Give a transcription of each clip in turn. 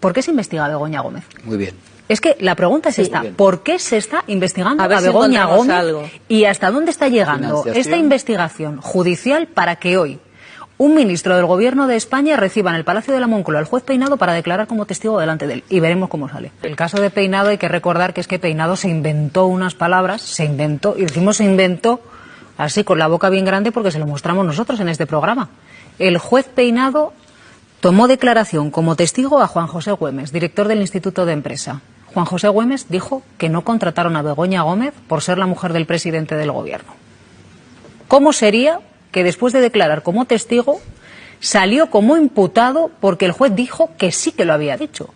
¿por qué se investiga a Begoña Gómez? Muy bien. Es que la pregunta es esta, ¿por qué se está investigando a Begoña Gómez y hasta dónde está llegando esta investigación judicial para que hoy un ministro del Gobierno de España reciba en el Palacio de la Moncloa al juez Peinado para declarar como testigo delante de él? Y veremos cómo sale. El caso de Peinado, hay que recordar que es que Peinado se inventó unas palabras, y decimos se inventó así con la boca bien grande porque se lo mostramos nosotros en este programa. El juez Peinado tomó declaración como testigo a Juan José Güemes, director del Instituto de Empresa. Juan José Güemes dijo que no contrataron a Begoña Gómez por ser la mujer del presidente del Gobierno. ¿Cómo sería que después de declarar como testigo salió como imputado porque el juez dijo que sí que lo había dicho?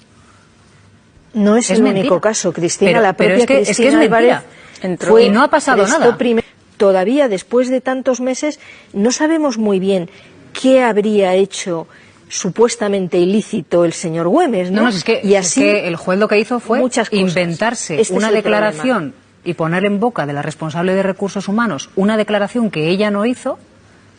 No es el único caso, Cristina. La propia Cristina Álvarez entró y no ha pasado nada. Todavía después de tantos meses no sabemos muy bien qué habría hecho supuestamente ilícito el señor Güemes, ¿no? Es que el juez lo que hizo fue inventarse una declaración y poner en boca de la responsable de recursos humanos una declaración que ella no hizo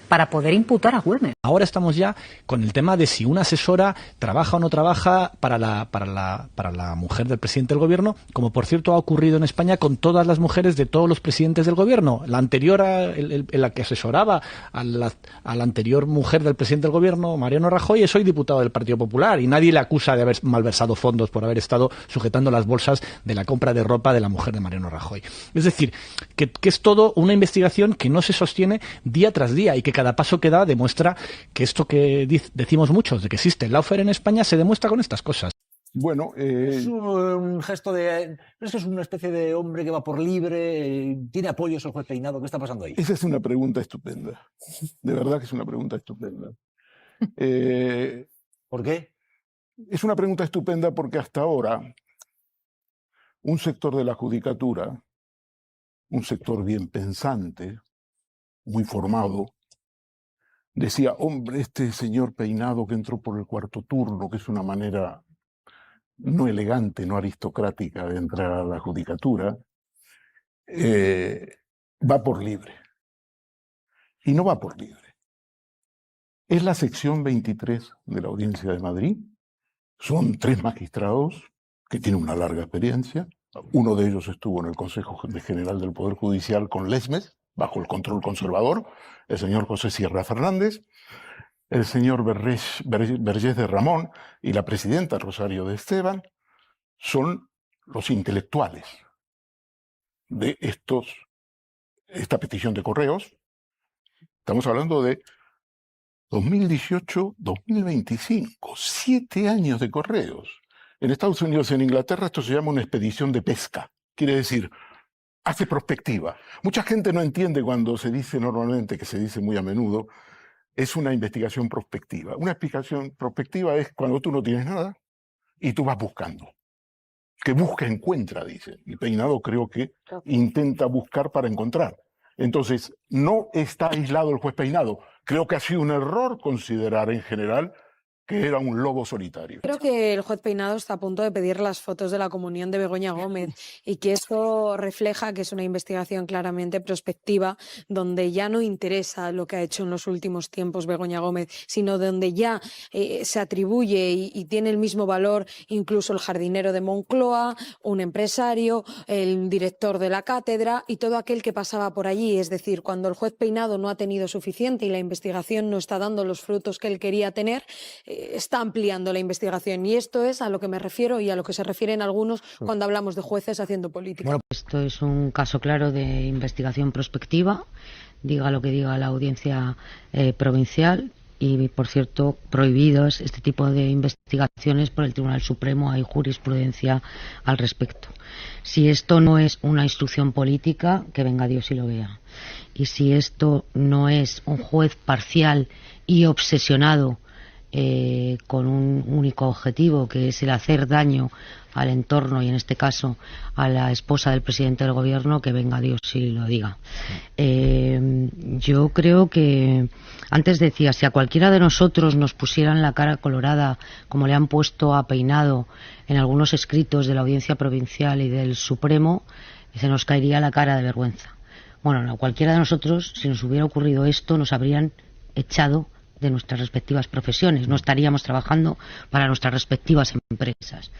para poder imputar a Güemes. Ahora estamos ya con el tema de si una asesora trabaja o no trabaja para la mujer del presidente del gobierno, como por cierto ha ocurrido en España con todas las mujeres de todos los presidentes del gobierno. La anterior, la que asesoraba a la anterior mujer del presidente del gobierno, Mariano Rajoy, es hoy diputado del Partido Popular y nadie le acusa de haber malversado fondos por haber estado sujetando las bolsas de la compra de ropa de la mujer de Mariano Rajoy. Es decir, que es todo una investigación que no se sostiene día tras día y que cada paso que da demuestra que esto que decimos muchos, de que existe el lawfare en España, se demuestra con estas cosas. Bueno, es un gesto de... ¿Es que es una especie de hombre que va por libre? ¿Tiene apoyos el juez Peinado? ¿Qué está pasando ahí? Esa es una pregunta estupenda. De verdad que es una pregunta estupenda. ¿Por qué? Es una pregunta estupenda porque hasta ahora un sector de la judicatura, un sector bien pensante, muy formado, decía, hombre, este señor Peinado que entró por el cuarto turno, que es una manera no elegante, no aristocrática de entrar a la judicatura, va por libre. Y no va por libre. Es la sección 23 de la Audiencia de Madrid. Son 3 magistrados que tienen una larga experiencia. Uno de ellos estuvo en el Consejo General del Poder Judicial con Lesmes, bajo el control conservador, el señor José Sierra Fernández, el señor Vergés de Ramón y la presidenta Rosario de Esteban, son los intelectuales de esta petición de correos. Estamos hablando de 2018-2025, 7 años de correos. En Estados Unidos y en Inglaterra esto se llama una expedición de pesca. Quiere decir, hace prospectiva. Mucha gente no entiende cuando se dice normalmente, que se dice muy a menudo, es una investigación prospectiva. Una investigación prospectiva es cuando tú no tienes nada y tú vas buscando. Que busca, encuentra, dice. Y Peinado creo que intenta buscar para encontrar. Entonces, no está aislado el juez Peinado. Creo que ha sido un error considerar en general que era un lobo solitario. Creo que el juez Peinado está a punto de pedir las fotos de la comunión de Begoña Gómez y que esto refleja que es una investigación claramente prospectiva, donde ya no interesa lo que ha hecho en los últimos tiempos Begoña Gómez, sino donde ya se atribuye y tiene el mismo valor incluso el jardinero de Moncloa, un empresario, el director de la cátedra y todo aquel que pasaba por allí. Es decir, cuando el juez Peinado no ha tenido suficiente y la investigación no está dando los frutos que él quería tener, está ampliando la investigación, y esto es a lo que me refiero y a lo que se refieren algunos cuando hablamos de jueces haciendo política. Bueno, esto es un caso claro de investigación prospectiva, diga lo que diga la audiencia provincial, y por cierto prohibidos este tipo de investigaciones por el Tribunal Supremo. Hay jurisprudencia al respecto. Si esto no es una instrucción política, que venga Dios y lo vea. Y si esto no es un juez parcial y obsesionado con un único objetivo, que es el hacer daño al entorno y en este caso a la esposa del presidente del gobierno, que venga Dios y lo diga. Yo creo que antes decía, si a cualquiera de nosotros nos pusieran la cara colorada como le han puesto a Peinado en algunos escritos de la Audiencia Provincial y del Supremo, se nos caería la cara de vergüenza. Bueno, a cualquiera de nosotros, si nos hubiera ocurrido esto, nos habrían echado de nuestras respectivas profesiones, no estaríamos trabajando para nuestras respectivas empresas.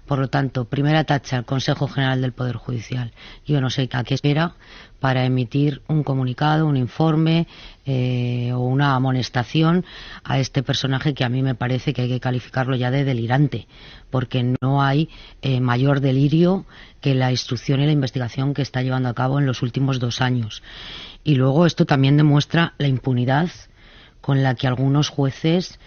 Por lo tanto, primera tacha al Consejo General del Poder Judicial. Yo no sé a qué espera para emitir un comunicado, un informe o una amonestación a este personaje que a mí me parece que hay que calificarlo ya de delirante, porque no hay mayor delirio que la instrucción y la investigación que está llevando a cabo en los últimos 2 años. Y luego esto también demuestra la impunidad con la que algunos jueces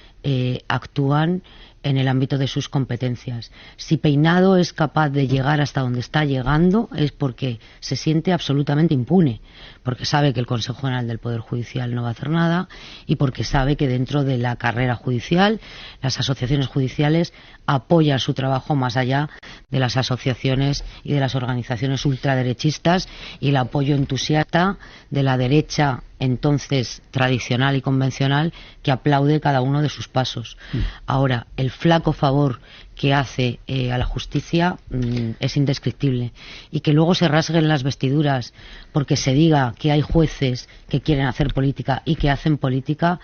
actúan en el ámbito de sus competencias. Si Peinado es capaz de llegar hasta donde está llegando es porque se siente absolutamente impune, porque sabe que el Consejo General del Poder Judicial no va a hacer nada y porque sabe que dentro de la carrera judicial las asociaciones judiciales apoyan su trabajo más allá de las asociaciones y de las organizaciones ultraderechistas y el apoyo entusiasta de la derecha entonces tradicional y convencional que aplaude cada uno de sus pasos. Ahora, el flaco favor que hace a la justicia es indescriptible, y que luego se rasguen las vestiduras porque se diga que hay jueces que quieren hacer política y que hacen política,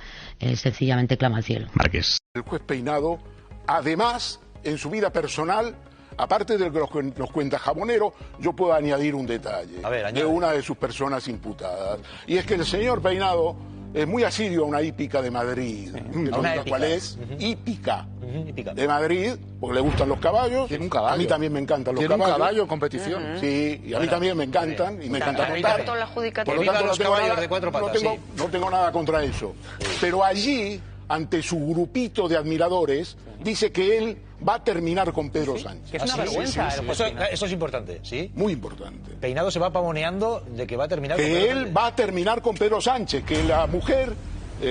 sencillamente clama al cielo. Márquez. El juez Peinado, además, en su vida personal, aparte de los cuentajamoneros, yo puedo añadir un detalle de una de sus personas imputadas. Y es que el señor Peinado es muy asiduo a una hípica de Madrid. ¿Cuál es? Hípica de Madrid, porque le gustan los caballos. Tiene un caballo. A mí también me encantan los caballos. Tiene un caballo en competición. Sí, y a mí también me encantan, y me encanta montar. Por lo tanto, no tengo nada contra eso. Pero allí, ante su grupito de admiradores, dice que él va a terminar con Pedro Sánchez. Que es una vergüenza. Eso es importante, ¿sí? Muy importante. Peinado se va pavoneando de que va a terminar con Pedro Sánchez. Que él va a terminar con Pedro Sánchez, que la mujer,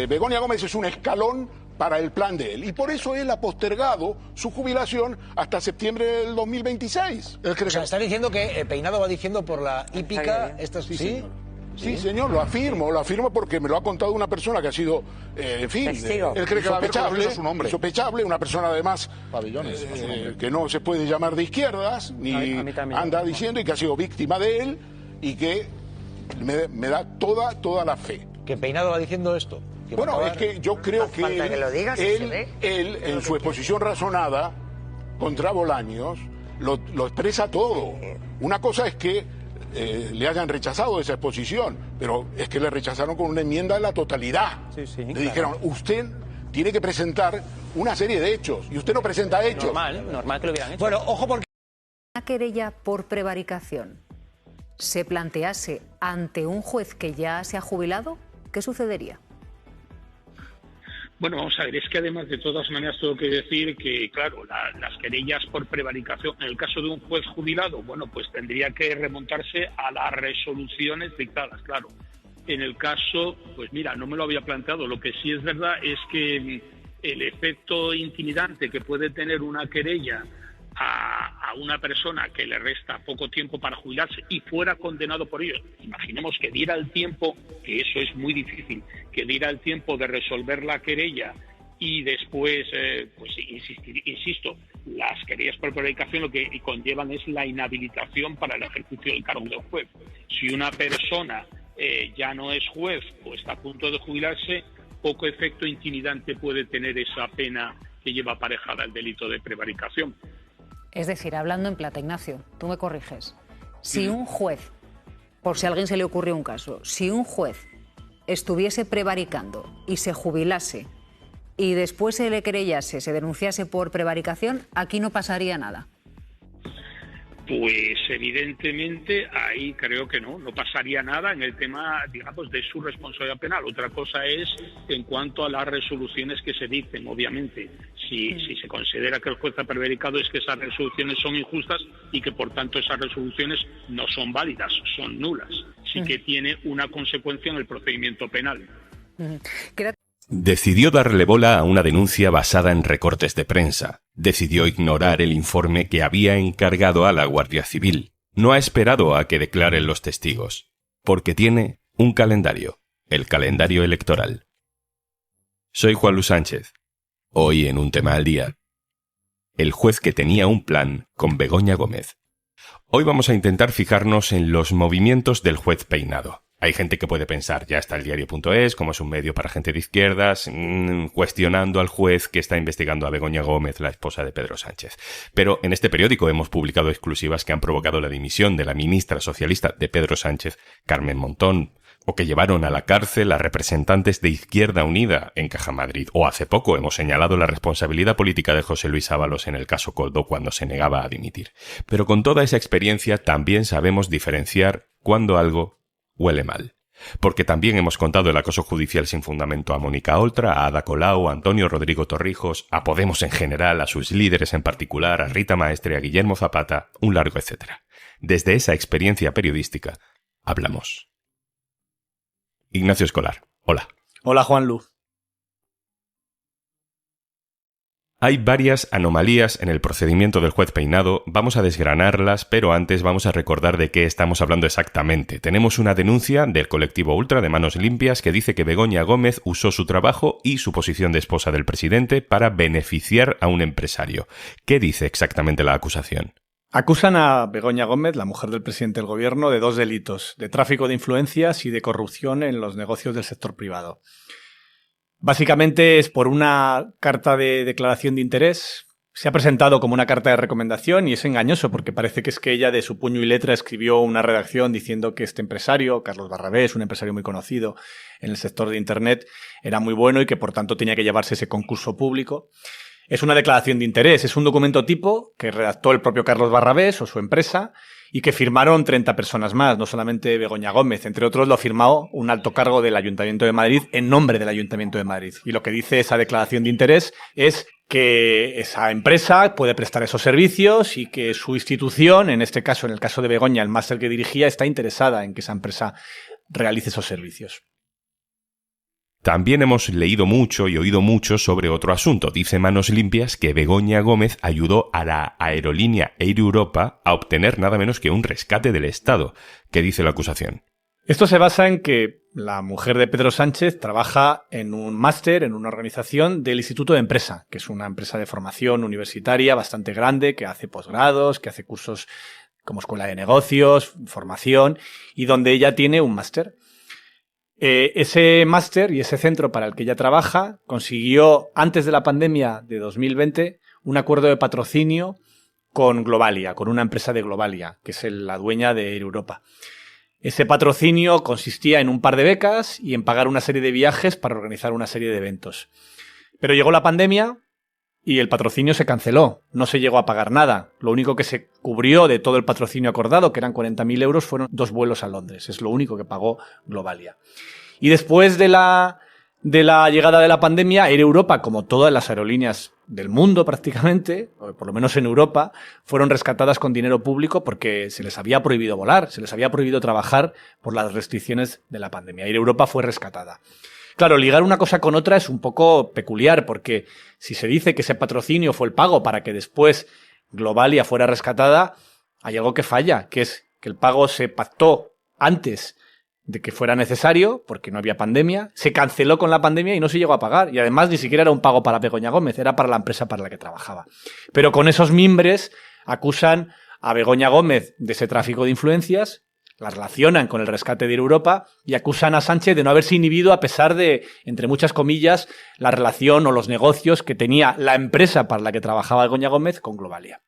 Begoña Gómez, es un escalón para el plan de él. Y por eso él ha postergado su jubilación hasta septiembre del 2026. O sea, está diciendo que Peinado va diciendo por la hípica... Sí, señor. Sí, señor, lo afirmo porque me lo ha contado una persona que ha sido, él cree que insospechable, una persona además que no se puede llamar de izquierdas, ni anda diciendo, y que ha sido víctima de él, y que me da toda la fe. ¿Que Peinado va diciendo esto? Bueno, es que yo creo que él en su exposición razonada contra Bolaños, lo expresa todo. Una cosa es que le hayan rechazado esa exposición, pero es que le rechazaron con una enmienda de la totalidad. Le dijeron, usted tiene que presentar una serie de hechos, y usted no presenta hechos. Normal que lo hubieran hecho. Bueno, ojo, porque una querella por prevaricación se plantease ante un juez que ya se ha jubilado, ¿qué sucedería? Bueno, vamos a ver, es que además de todas maneras tengo que decir que, claro, las querellas por prevaricación, en el caso de un juez jubilado, bueno, pues tendría que remontarse a las resoluciones dictadas, claro. En el caso, pues mira, no me lo había planteado, lo que sí es verdad es que el efecto intimidante que puede tener una querella a una persona que le resta poco tiempo para jubilarse y fuera condenado por ello, imaginemos que diera el tiempo, que eso es muy difícil, que diera el tiempo de resolver la querella y después, pues insisto, las querellas por prevaricación lo que conllevan es la inhabilitación para el ejercicio del cargo de juez. Si una persona ya no es juez o está a punto de jubilarse, poco efecto intimidante puede tener esa pena que lleva aparejada el delito de prevaricación. Es decir, hablando en plata, Ignacio, tú me corriges. Si un juez, por si a alguien se le ocurre un caso, si un juez estuviese prevaricando y se jubilase y después se le querellase, se denunciase por prevaricación, aquí no pasaría nada. Pues evidentemente ahí creo que no pasaría nada en el tema, digamos, de su responsabilidad penal. Otra cosa es en cuanto a las resoluciones que se dicen, obviamente. Si se considera que el juez ha prevaricado es que esas resoluciones son injustas y que por tanto esas resoluciones no son válidas, son nulas. Sí que tiene una consecuencia en el procedimiento penal. Decidió darle bola a una denuncia basada en recortes de prensa. Decidió ignorar el informe que había encargado a la Guardia Civil. No ha esperado a que declaren los testigos, porque tiene un calendario, el calendario electoral. Soy Juan Luis Sánchez. Hoy en Un Tema al Día. El juez que tenía un plan con Begoña Gómez. Hoy vamos a intentar fijarnos en los movimientos del juez Peinado. Hay gente que puede pensar, ya está el diario.es, como es un medio para gente de izquierdas, cuestionando al juez que está investigando a Begoña Gómez, la esposa de Pedro Sánchez. Pero en este periódico hemos publicado exclusivas que han provocado la dimisión de la ministra socialista de Pedro Sánchez, Carmen Montón, o que llevaron a la cárcel a representantes de Izquierda Unida en Caja Madrid. O hace poco hemos señalado la responsabilidad política de José Luis Ábalos en el caso Coldo cuando se negaba a dimitir. Pero con toda esa experiencia también sabemos diferenciar cuando algo huele mal. Porque también hemos contado el acoso judicial sin fundamento a Mónica Oltra, a Ada Colau, a Antonio Rodrigo Torrijos, a Podemos en general, a sus líderes en particular, a Rita Maestre, a Guillermo Zapata, un largo etcétera. Desde esa experiencia periodística hablamos. Ignacio Escolar, hola. Hola, Juanlu. Hay varias anomalías en el procedimiento del juez Peinado, vamos a desgranarlas, pero antes vamos a recordar de qué estamos hablando exactamente. Tenemos una denuncia del colectivo Ultra de Manos Limpias que dice que Begoña Gómez usó su trabajo y su posición de esposa del presidente para beneficiar a un empresario. ¿Qué dice exactamente la acusación? Acusan a Begoña Gómez, la mujer del presidente del gobierno, de 2 delitos, de tráfico de influencias y de corrupción en los negocios del sector privado. Básicamente es por una carta de declaración de interés. Se ha presentado como una carta de recomendación y es engañoso porque parece que es que ella de su puño y letra escribió una redacción diciendo que este empresario, Carlos Barrabés, un empresario muy conocido en el sector de Internet, era muy bueno y que por tanto tenía que llevarse ese concurso público. Es una declaración de interés, es un documento tipo que redactó el propio Carlos Barrabés o su empresa y que firmaron 30 personas más, no solamente Begoña Gómez. Entre otros lo firmó un alto cargo del Ayuntamiento de Madrid en nombre del Ayuntamiento de Madrid. Y lo que dice esa declaración de interés es que esa empresa puede prestar esos servicios y que su institución, en este caso, en el caso de Begoña, el máster que dirigía, está interesada en que esa empresa realice esos servicios. También hemos leído mucho y oído mucho sobre otro asunto. Dice Manos Limpias que Begoña Gómez ayudó a la aerolínea Air Europa a obtener nada menos que un rescate del Estado. ¿Qué dice la acusación? Esto se basa en que la mujer de Pedro Sánchez trabaja en un máster, en una organización del Instituto de Empresa, que es una empresa de formación universitaria bastante grande, que hace posgrados, que hace cursos como escuela de negocios, formación, y donde ella tiene un máster. Ese máster y ese centro para el que ella trabaja consiguió, antes de la pandemia de 2020, un acuerdo de patrocinio con Globalia, con una empresa de Globalia, que es la dueña de Air Europa. Ese patrocinio consistía en un par de becas y en pagar una serie de viajes para organizar una serie de eventos. Pero llegó la pandemia y el patrocinio se canceló, no se llegó a pagar nada. Lo único que se cubrió de todo el patrocinio acordado, que eran 40.000 euros, fueron 2 vuelos a Londres. Es lo único que pagó Globalia. Y después de la llegada de la pandemia, Air Europa, como todas las aerolíneas del mundo prácticamente, o por lo menos en Europa, fueron rescatadas con dinero público porque se les había prohibido volar, se les había prohibido trabajar por las restricciones de la pandemia. Air Europa fue rescatada. Claro, ligar una cosa con otra es un poco peculiar porque si se dice que ese patrocinio fue el pago para que después Globalia fuera rescatada, hay algo que falla, que es que el pago se pactó antes de que fuera necesario, porque no había pandemia, se canceló con la pandemia y no se llegó a pagar. Y además ni siquiera era un pago para Begoña Gómez, era para la empresa para la que trabajaba. Pero con esos mimbres acusan a Begoña Gómez de ese tráfico de influencias, la relacionan con el rescate de Europa y acusan a Sánchez de no haberse inhibido a pesar de, entre muchas comillas, la relación o los negocios que tenía la empresa para la que trabajaba Begoña Gómez con Globalia.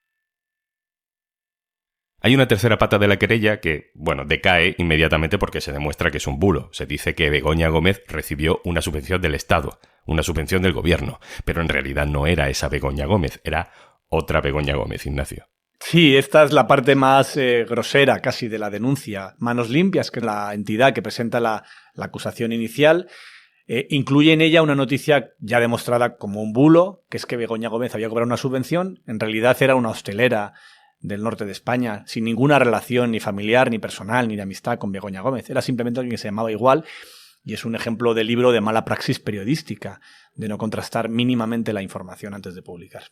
Hay una tercera pata de la querella que, decae inmediatamente porque se demuestra que es un bulo. Se dice que Begoña Gómez recibió una subvención del Estado, una subvención del gobierno, pero en realidad no era esa Begoña Gómez, era otra Begoña Gómez, Ignacio. Sí, esta es la parte más grosera casi de la denuncia. Manos Limpias, que es la entidad que presenta la acusación inicial, incluye en ella una noticia ya demostrada como un bulo, que es que Begoña Gómez había cobrado una subvención. En realidad era una hostelera del norte de España, sin ninguna relación ni familiar, ni personal, ni de amistad con Begoña Gómez. Era simplemente alguien que se llamaba igual y es un ejemplo de libro de mala praxis periodística, de no contrastar mínimamente la información antes de publicar.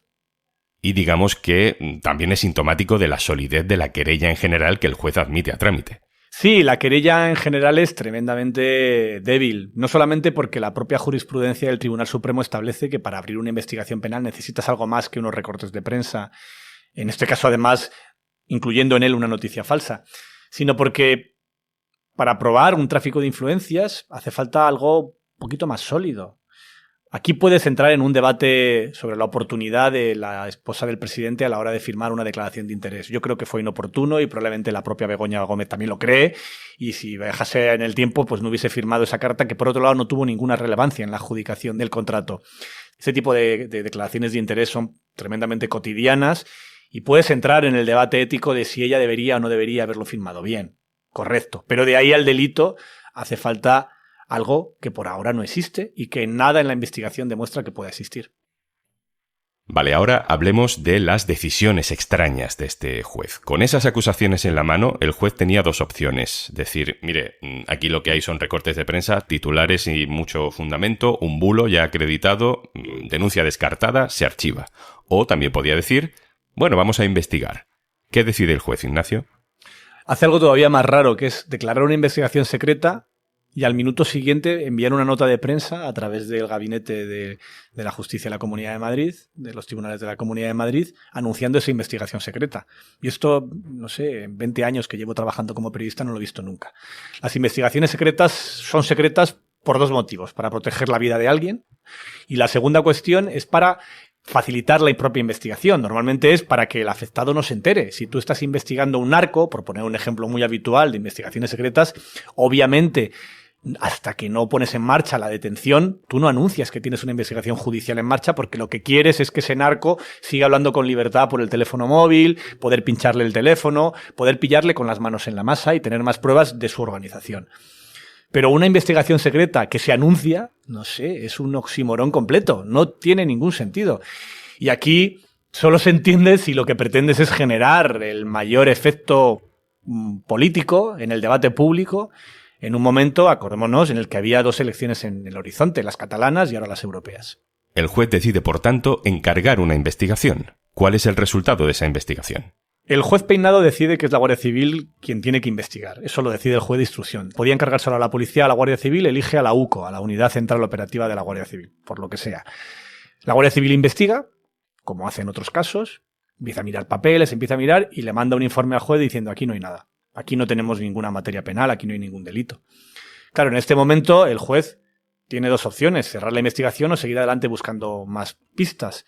Y digamos que también es sintomático de la solidez de la querella en general que el juez admite a trámite. Sí, la querella en general es tremendamente débil, no solamente porque la propia jurisprudencia del Tribunal Supremo establece que para abrir una investigación penal necesitas algo más que unos recortes de prensa, en este caso además incluyendo en él una noticia falsa, sino porque para probar un tráfico de influencias hace falta algo un poquito más sólido. Aquí puedes entrar en un debate sobre la oportunidad de la esposa del presidente a la hora de firmar una declaración de interés. Yo creo que fue inoportuno y probablemente la propia Begoña Gómez también lo cree, y si viajase en el tiempo pues no hubiese firmado esa carta, que por otro lado no tuvo ninguna relevancia en la adjudicación del contrato. Ese tipo de declaraciones de interés son tremendamente cotidianas y puedes entrar en el debate ético de si ella debería o no debería haberlo firmado. Bien, correcto, pero de ahí al delito hace falta algo que por ahora no existe y que nada en la investigación demuestra que pueda existir. Vale, ahora hablemos de las decisiones extrañas de este juez. Con esas acusaciones en la mano, el juez tenía dos opciones. Decir, mire, aquí lo que hay son recortes de prensa, titulares y mucho fundamento, un bulo ya acreditado, denuncia descartada, se archiva. O también podía decir, bueno, vamos a investigar. ¿Qué decide el juez, Ignacio? Hace algo todavía más raro, que es declarar una investigación secreta y al minuto siguiente enviar una nota de prensa a través del gabinete de la Justicia de la Comunidad de Madrid, de los tribunales de la Comunidad de Madrid, anunciando esa investigación secreta. Y esto, no sé, en 20 años que llevo trabajando como periodista no lo he visto nunca. Las investigaciones secretas son secretas por dos motivos: para proteger la vida de alguien, y la segunda cuestión es para facilitar la propia investigación. Normalmente es para que el afectado no se entere. Si tú estás investigando un narco, por poner un ejemplo muy habitual de investigaciones secretas, obviamente hasta que no pones en marcha la detención, tú no anuncias que tienes una investigación judicial en marcha, porque lo que quieres es que ese narco siga hablando con libertad por el teléfono móvil, poder pincharle el teléfono, poder pillarle con las manos en la masa y tener más pruebas de su organización. Pero una investigación secreta que se anuncia, no sé, es un oxímoron completo, no tiene ningún sentido. Y aquí solo se entiende si lo que pretendes es generar el mayor efecto político en el debate público, en un momento, acordémonos, en el que había dos elecciones en el horizonte, las catalanas y ahora las europeas. El juez decide, por tanto, encargar una investigación. ¿Cuál es el resultado de esa investigación? El juez Peinado decide que es la Guardia Civil quien tiene que investigar. Eso lo decide el juez de instrucción. Podía encargárselo a la policía, a la Guardia Civil, elige a la UCO, a la Unidad Central Operativa de la Guardia Civil, por lo que sea. La Guardia Civil investiga, como hace en otros casos, empieza a mirar papeles, empieza a mirar y le manda un informe al juez diciendo: aquí no hay nada. Aquí no tenemos ninguna materia penal, aquí no hay ningún delito. Claro, en este momento el juez tiene dos opciones: cerrar la investigación o seguir adelante buscando más pistas.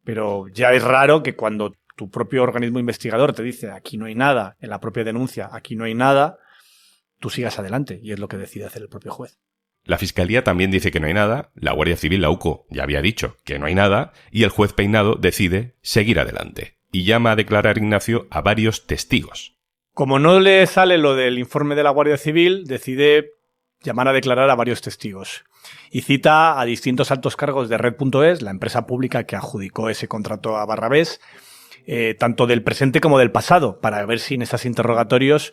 Pero ya es raro que cuando tu propio organismo investigador te dice aquí no hay nada, en la propia denuncia aquí no hay nada, tú sigas adelante, y es lo que decide hacer el propio juez. La Fiscalía también dice que no hay nada, la Guardia Civil, la UCO, ya había dicho que no hay nada, y el juez Peinado decide seguir adelante y llama a declarar, Ignacio, a varios testigos. Como no le sale lo del informe de la Guardia Civil, decide llamar a declarar a varios testigos y cita a distintos altos cargos de Red.es, la empresa pública que adjudicó ese contrato a Barrabés, tanto del presente como del pasado, para ver si en esos interrogatorios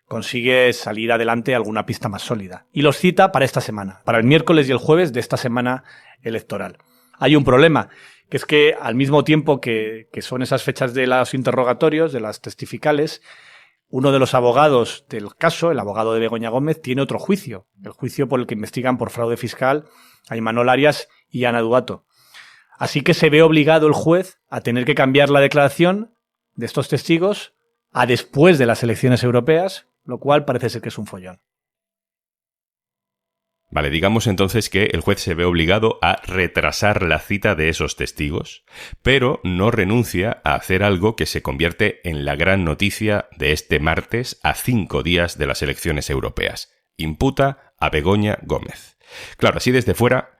consigue salir adelante alguna pista más sólida. Y los cita para esta semana, para el miércoles y el jueves de esta semana electoral. Hay un problema, que es que al mismo tiempo que son esas fechas de los interrogatorios, de las testificales, uno de los abogados del caso, el abogado de Begoña Gómez, tiene otro juicio, el juicio por el que investigan por fraude fiscal a Imanol Arias y Ana Duato. Así que se ve obligado el juez a tener que cambiar la declaración de estos testigos a después de las elecciones europeas, lo cual parece ser que es un follón. Vale, digamos entonces que el juez se ve obligado a retrasar la cita de esos testigos, pero no renuncia a hacer algo que se convierte en la gran noticia de este martes a 5 días de las elecciones europeas. Imputa a Begoña Gómez. Claro, así desde fuera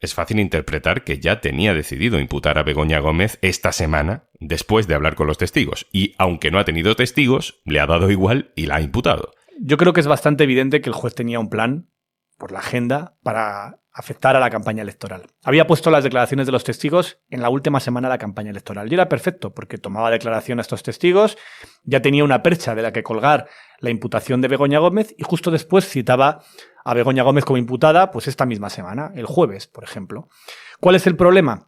es fácil interpretar que ya tenía decidido imputar a Begoña Gómez esta semana después de hablar con los testigos, y aunque no ha tenido testigos, le ha dado igual y la ha imputado. Yo creo que es bastante evidente que el juez tenía un plan por la agenda para afectar a la campaña electoral. Había puesto las declaraciones de los testigos en la última semana de la campaña electoral. Y era perfecto, porque tomaba declaración a estos testigos, ya tenía una percha de la que colgar la imputación de Begoña Gómez, y justo después citaba a Begoña Gómez como imputada, pues esta misma semana, el jueves, por ejemplo. ¿Cuál es el problema?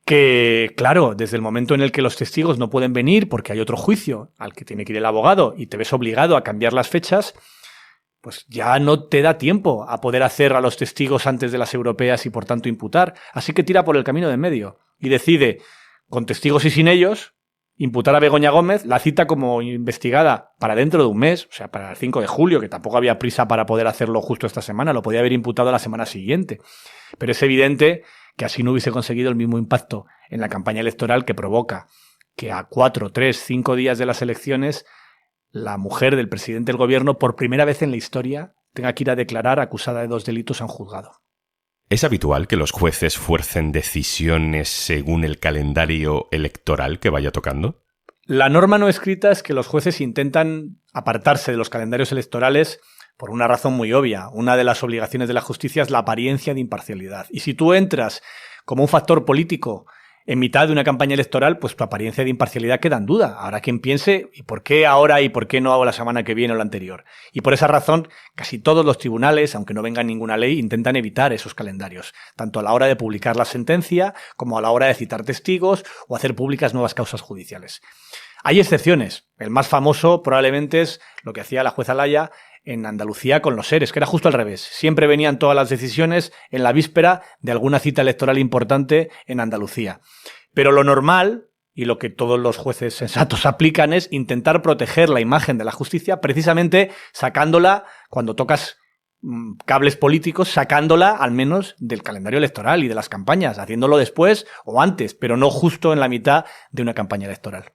Que, claro, desde el momento en el que los testigos no pueden venir porque hay otro juicio al que tiene que ir el abogado y te ves obligado a cambiar las fechas, pues ya no te da tiempo a poder hacer a los testigos antes de las europeas y por tanto imputar. Así que tira por el camino de en medio y decide, con testigos y sin ellos, imputar a Begoña Gómez, la cita como investigada para dentro de un mes, o sea, para el 5 de julio, que tampoco había prisa para poder hacerlo justo esta semana, lo podía haber imputado la semana siguiente. Pero es evidente que así no hubiese conseguido el mismo impacto en la campaña electoral que provoca que a 4, 3, 5 días de las elecciones la mujer del presidente del gobierno, por primera vez en la historia, tenga que ir a declarar acusada de 2 delitos a un juzgado. ¿Es habitual que los jueces fuercen decisiones según el calendario electoral que vaya tocando? La norma no escrita es que los jueces intentan apartarse de los calendarios electorales por una razón muy obvia. Una de las obligaciones de la justicia es la apariencia de imparcialidad. Y si tú entras como un factor político en mitad de una campaña electoral, pues tu apariencia de imparcialidad queda en duda. Habrá quien piense, ¿y por qué ahora y por qué no hago la semana que viene o la anterior? Y por esa razón, casi todos los tribunales, aunque no venga ninguna ley, intentan evitar esos calendarios, tanto a la hora de publicar la sentencia como a la hora de citar testigos o hacer públicas nuevas causas judiciales. Hay excepciones. El más famoso probablemente es lo que hacía la jueza Laya en Andalucía con los ERES, que era justo al revés. Siempre venían todas las decisiones en la víspera de alguna cita electoral importante en Andalucía. Pero lo normal, y lo que todos los jueces sensatos aplican, es intentar proteger la imagen de la justicia, precisamente sacándola, cuando tocas cables políticos, sacándola al menos del calendario electoral y de las campañas, haciéndolo después o antes, pero no justo en la mitad de una campaña electoral.